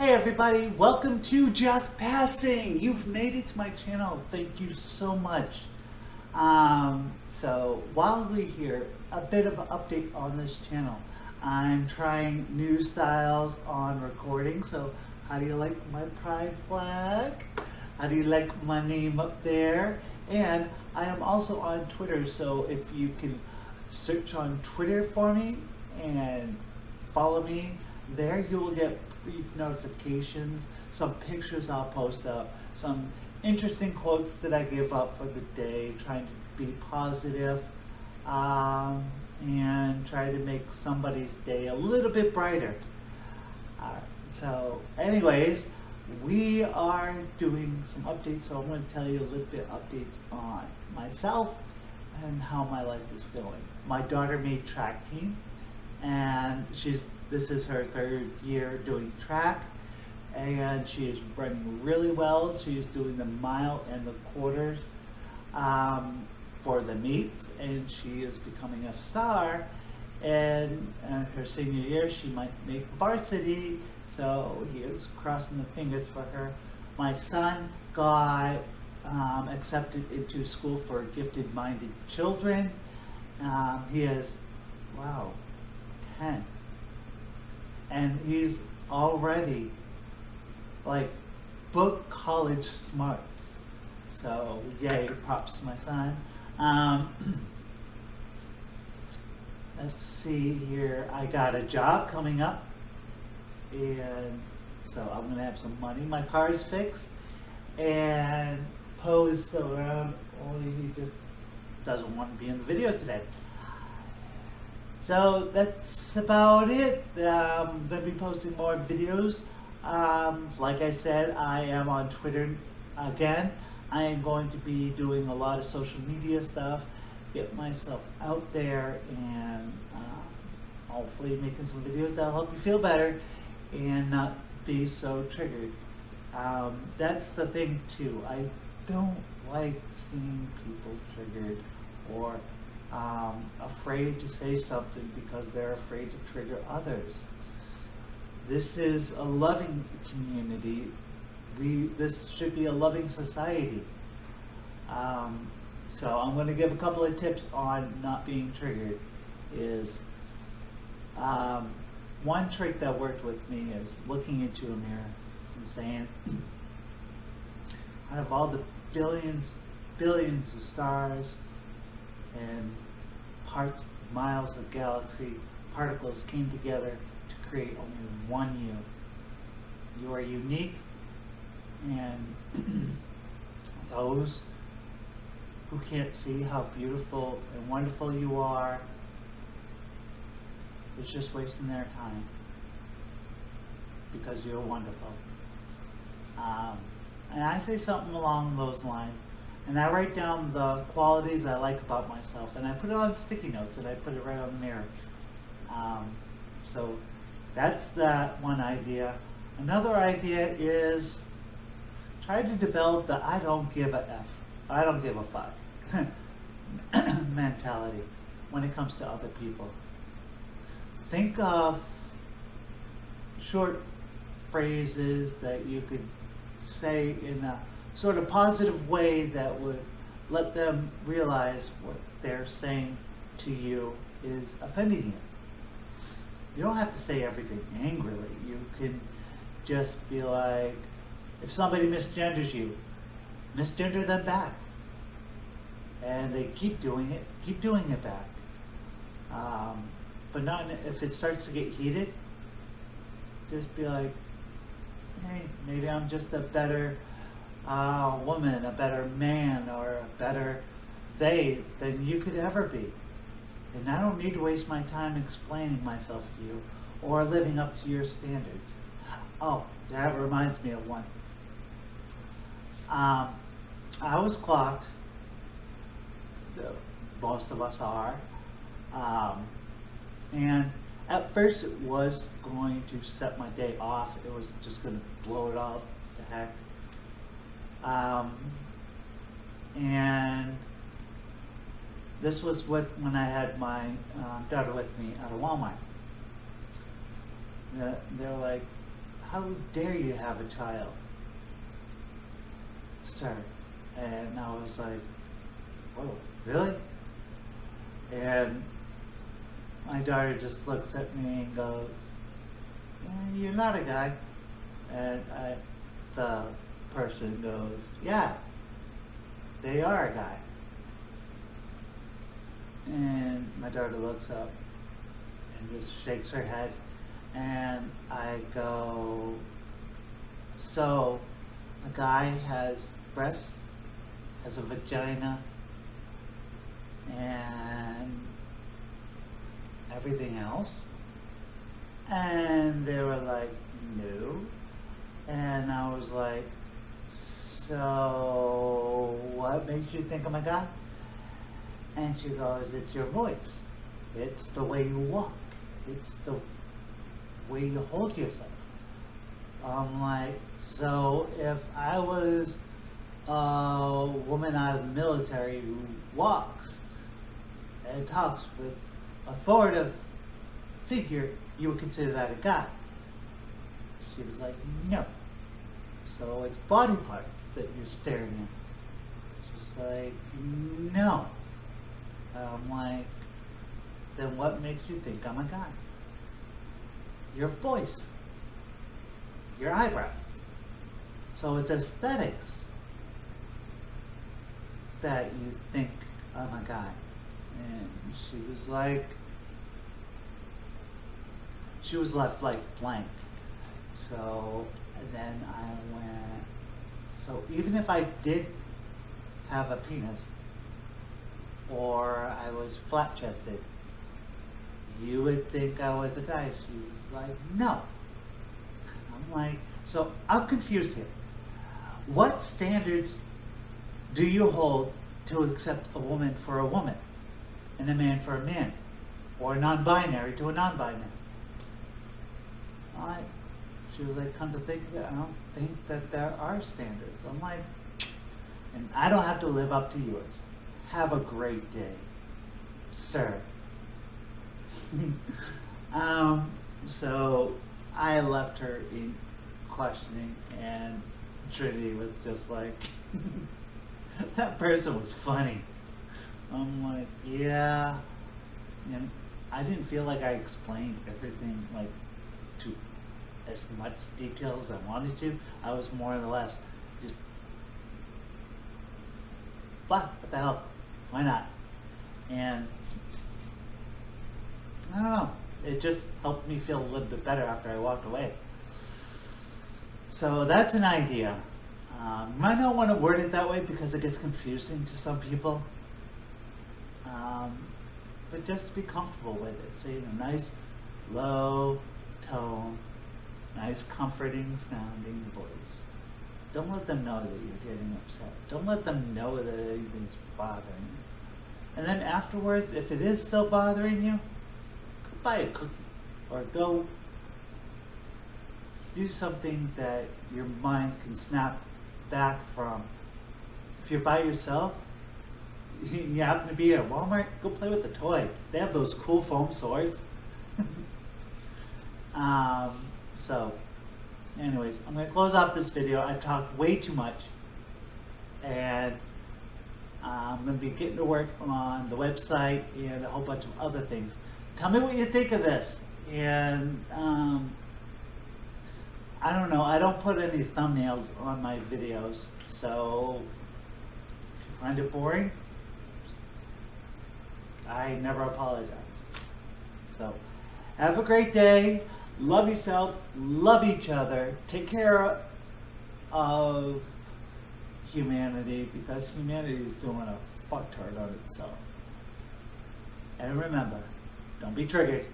Hi everybody, welcome to Just Passing. You've made it to my channel. Thank you so much. So while we're here, a bit of an update on this channel. I'm trying new styles on recording. So how do you like my pride flag? How do you like my name up there? And I am also on Twitter, so if you can search on Twitter for me and follow me there, you will get brief notifications, some pictures I'll post up, some interesting quotes that I give up for the day, trying to be positive, and try to make somebody's day a little bit brighter. So anyways, we are doing some updates, so I'm going to tell you a little bit updates on myself and how my life is going. My daughter made track team, and this is her third year doing track, and she is running really well. She is doing the mile and the quarters for the meets, and she is becoming a star. And her senior year, she might make varsity, so he is crossing the fingers for her. My son got accepted into school for gifted-minded children. He is, 10. And he's already like book college smarts. So yay, props to my son. Let's see here. I got a job coming up, and so I'm gonna have some money. My car's fixed, and Poe is still around, only he just doesn't want to be in the video today. So that's about it. I'm going to be posting more videos. Like I said, I am on Twitter again. I am going to be doing a lot of social media stuff, get myself out there, and hopefully making some videos that'll help you feel better and not be so triggered. That's the thing too. I don't like seeing people triggered or afraid to say something because they're afraid to trigger others. This is a loving community. This should be a loving society. So I'm going to give a couple of tips on not being triggered. One trick that worked with me is looking into a mirror and saying, out of all the billions of stars and miles of galaxy, particles came together to create only one you. You are unique, and those who can't see how beautiful and wonderful you are is just wasting their time, because you're wonderful. And I say something along those lines. And I write down the qualities I like about myself, and I put it on sticky notes, and I put it right on the mirror. So that's that one idea. Another idea is try to develop the I don't give a F, I don't give a fuck mentality when it comes to other people. Think of short phrases that you could say in a sort of positive way that would let them realize what they're saying to you is offending you. You don't have to say everything angrily. You can just be like, if somebody misgenders you, misgender them back. And they keep doing it back. But not if it starts to get heated, just be like, hey, maybe I'm just a better woman, a better man, or a better they than you could ever be. And I don't need to waste my time explaining myself to you or living up to your standards. Oh, that reminds me of one. I was clocked, so most of us are, and at first it was going to set my day off. It was just going to blow it all to heck. And this was when I had my daughter with me at a Walmart. They were like, how dare you have a child, sir? And I was like, whoa, really? And my daughter just looks at me and goes, you're not a guy. And the person goes, yeah, they are a guy. And my daughter looks up and just shakes her head. And I go, so a guy has breasts, has a vagina, and everything else? And they were like, no. And I was like, so what makes you think I'm a guy? And she goes, it's your voice. It's the way you walk. It's the way you hold yourself. I'm like, so if I was a woman out of the military who walks and talks with authoritative figure, you would consider that a guy? She was like, no. So it's body parts that you're staring at? She's like, no. I'm like, then what makes you think I'm a guy? Your voice, your eyebrows. So it's aesthetics that you think I'm a guy. And she was like, she was left like blank. So then I went, so even if I did have a penis or I was flat-chested, you would think I was a guy. She was like, no. I'm like, so I'm confused here. What standards do you hold to accept a woman for a woman and a man for a man, or a non-binary to a non-binary? She was like, come to think of it, I don't think that there are standards. I'm like, and I don't have to live up to yours. Have a great day, sir. So I left her in questioning, and Trinity was just like, that person was funny. I'm like, yeah. And I didn't feel like I explained everything like to as much detail as I wanted to. I was more or less just, what the hell? Why not? And I don't know. It just helped me feel a little bit better after I walked away. So that's an idea. You might not want to word it that way because it gets confusing to some people. But just be comfortable with it. Say in a nice, low tone, nice, comforting sounding voice. Don't let them know that you're getting upset. Don't let them know that anything's bothering you. And then afterwards, if it is still bothering you, go buy a cookie or go do something that your mind can snap back from. If you're by yourself, you happen to be at Walmart, go play with the toy. They have those cool foam swords. So, anyways, I'm going to close off this video. I've talked way too much. And I'm going to be getting to work on the website and a whole bunch of other things. Tell me what you think of this. And I don't know. I don't put any thumbnails on my videos. So if you find it boring, I never apologize. So have a great day. Love yourself. Love each other. Take care of humanity, because humanity is doing a fuck-tard on itself. And remember, don't be triggered.